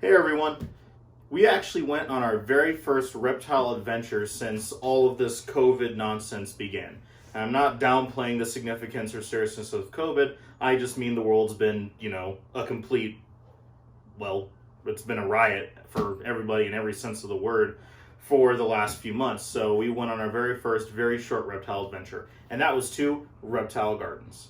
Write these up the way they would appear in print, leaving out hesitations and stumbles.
Hey everyone, we actually went on our very first reptile adventure since all of this COVID nonsense began. And I'm not downplaying the significance or seriousness of COVID, I just mean the world's been, a complete, well, it's been a riot for everybody in every sense of the word for the last few months. So we went on our very first, very short reptile adventure, and that was to Reptile Gardens.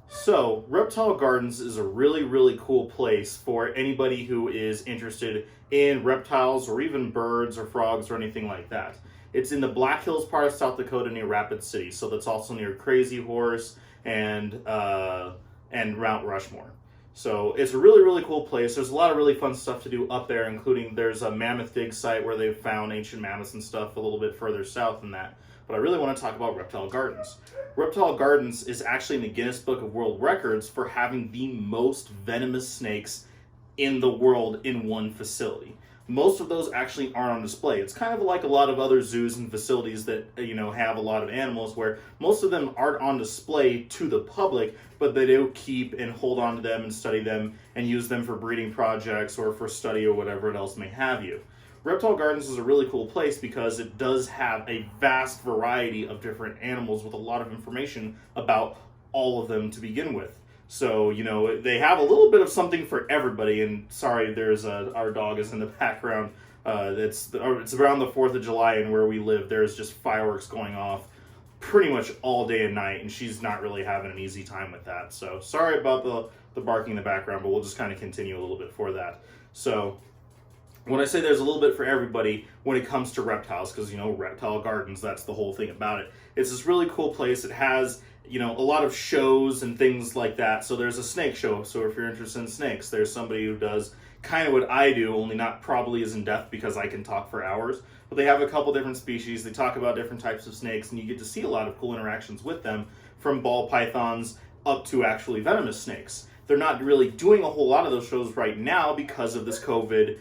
So, Reptile Gardens is a really, really cool place for anybody who is interested in reptiles or even birds or frogs or anything like that. It's in the Black Hills part of South Dakota near Rapid City, so that's also near Crazy Horse and Mount Rushmore. So it's a really, really cool place. There's a lot of really fun stuff to do up there, including there's a mammoth dig site where they've found ancient mammoths and stuff a little bit further south than that. But I really want to talk about Reptile Gardens. Reptile Gardens is actually in the Guinness Book of World Records for having the most venomous snakes in the world in one facility. Most of those actually aren't on display. It's kind of like a lot of other zoos and facilities that have a lot of animals where most of them aren't on display to the public, but they do keep and hold on to them and study them and use them for breeding projects or for study or whatever else may have you. Reptile Gardens is a really cool place because it does have a vast variety of different animals with a lot of information about all of them to begin with. So, they have a little bit of something for everybody. And sorry, our dog is in the background. It's around the 4th of July, and where we live, there's just fireworks going off pretty much all day and night, and she's not really having an easy time with that. So sorry about the barking in the background, but we'll just kind of continue a little bit for that. So when I say there's a little bit for everybody when it comes to reptiles, because, Reptile Gardens, that's the whole thing about it. It's this really cool place. It has, a lot of shows and things like that. So there's a snake show. So if you're interested in snakes, there's somebody who does kind of what I do, only not probably as in depth because I can talk for hours. But they have a couple different species. They talk about different types of snakes, and you get to see a lot of cool interactions with them, from ball pythons up to actually venomous snakes. They're not really doing a whole lot of those shows right now because of this COVID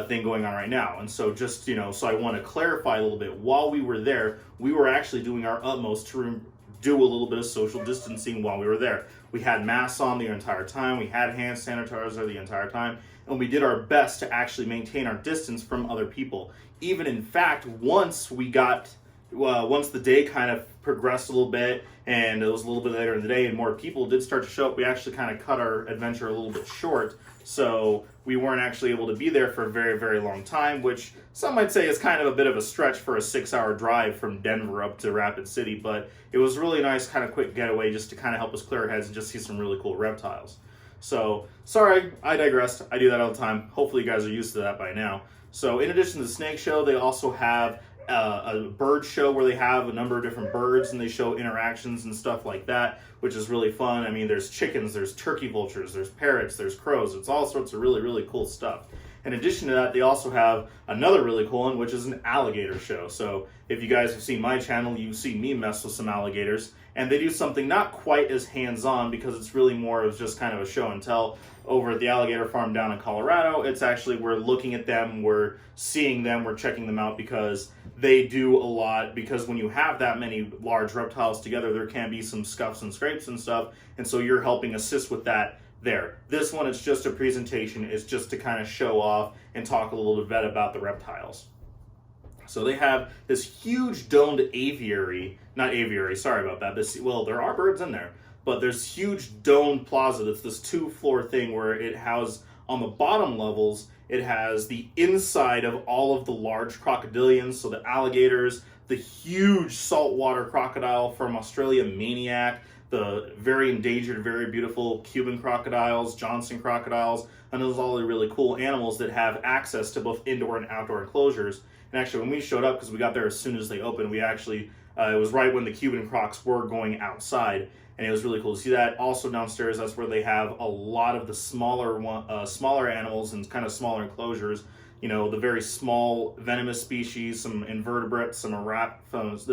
thing going on right now. And so just, so I want to clarify a little bit. While we were there, we were actually doing our utmost to do a little bit of social distancing while we were there. We had masks on the entire time. We had hand sanitizer the entire time. And we did our best to actually maintain our distance from other people. Even in fact, once the day kind of progressed a little bit and it was a little bit later in the day and more people did start to show up, we actually kind of cut our adventure a little bit short. So we weren't actually able to be there for a very, very long time, which some might say is kind of a bit of a stretch for a 6-hour drive from Denver up to Rapid City. But it was really nice, kind of quick getaway just to kind of help us clear our heads and just see some really cool reptiles. So, sorry, I digressed. I do that all the time. Hopefully you guys are used to that by now. So in addition to the snake show, they also have a bird show where they have a number of different birds and they show interactions and stuff like that, which is really fun. I mean, there's chickens, there's turkey vultures, there's parrots, there's crows. It's all sorts of really, really cool stuff. In addition to that, they also have another really cool one, which is an alligator show. So if you guys have seen my channel, you've seen me mess with some alligators. And they do something not quite as hands-on because it's really more of just kind of a show and tell. Over at the alligator farm down in Colorado, it's actually, we're looking at them, we're seeing them, we're checking them out because they do a lot. Because when you have that many large reptiles together, there can be some scuffs and scrapes and stuff. And so you're helping assist with that there. This one, it's just a presentation. It's just to kind of show off and talk a little bit about the reptiles. So they have this huge domed sorry about that. There are birds in there, but there's huge domed plaza that's this 2-floor thing where it has, on the bottom levels, it has the inside of all of the large crocodilians, so the alligators, the huge saltwater crocodile from Australia, Maniac, the very endangered, very beautiful Cuban crocodiles, Johnson crocodiles, and those are all the really cool animals that have access to both indoor and outdoor enclosures. And actually, when we showed up, because we got there as soon as they opened, we actually, it was right when the Cuban crocs were going outside, and it was really cool to see that. Also downstairs, that's where they have a lot of the smaller animals and kind of smaller enclosures. The very small venomous species, some invertebrates, some arachnids,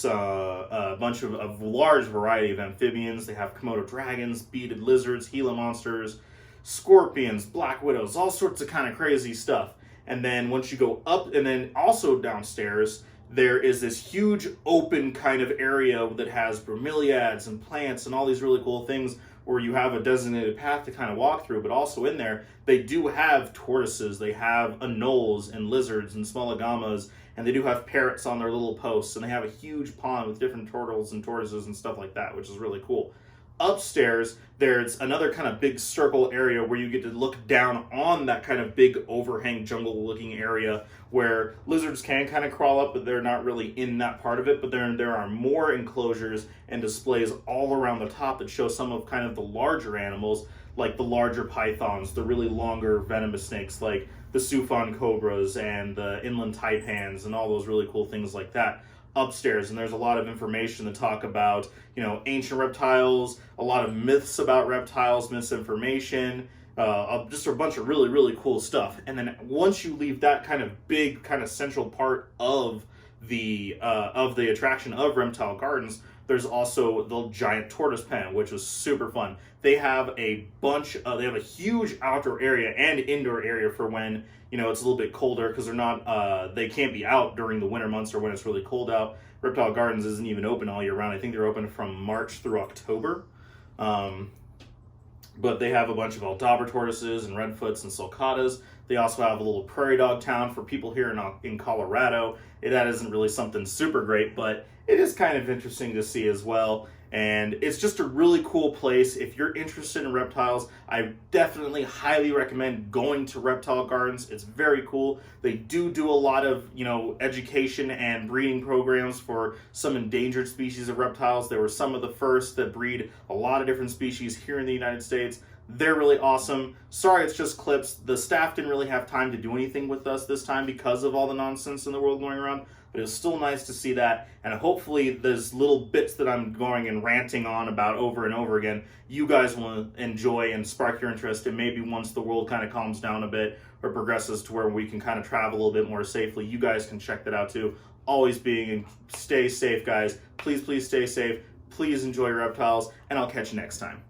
a bunch of a large variety of amphibians. They have Komodo dragons, bearded lizards, Gila monsters, scorpions, black widows, all sorts of kind of crazy stuff. And then once you go up, and then also downstairs, there is this huge open kind of area that has bromeliads and plants and all these really cool things where you have a designated path to kind of walk through, but also in there, they do have tortoises, they have anoles and lizards and small agamas, and they do have parrots on their little posts, and they have a huge pond with different turtles and tortoises and stuff like that, which is really cool. Upstairs, there's another kind of big circle area where you get to look down on that kind of big overhang jungle looking area where lizards can kind of crawl up, but they're not really in that part of it. But there are more enclosures and displays all around the top that show some of kind of the larger animals, like the larger pythons, the really longer venomous snakes like the Sufon cobras and the inland taipans and all those really cool things like that upstairs. And there's a lot of information to talk about, ancient reptiles, a lot of myths about reptiles, misinformation, just a bunch of really, really cool stuff. And then once you leave that kind of big, kind of central part of the attraction of Reptile Gardens, there's also the giant tortoise pen, which was super fun. They have a huge outdoor area and indoor area for when, it's a little bit colder, because they can't be out during the winter months or when it's really cold out. Reptile Gardens isn't even open all year round. I think they're open from March through October. But they have a bunch of Aldabra tortoises and redfoots and sulcatas. They also have a little prairie dog town for people here in Colorado. That isn't really something super great, but it is kind of interesting to see as well. And it's just a really cool place. If you're interested in reptiles, I definitely highly recommend going to Reptile Gardens. It's very cool. They do a lot of, education and breeding programs for some endangered species of reptiles. They were some of the first that breed a lot of different species here in the United States. They're really awesome. Sorry, it's just clips. The staff didn't really have time to do anything with us this time because of all the nonsense in the world going around. But it was still nice to see that, and hopefully those little bits that I'm going and ranting on about over and over again, you guys will enjoy and spark your interest, and maybe once the world kind of calms down a bit or progresses to where we can kind of travel a little bit more safely, you guys can check that out too. Always stay safe, guys. Please stay safe. Please enjoy your reptiles, and I'll catch you next time.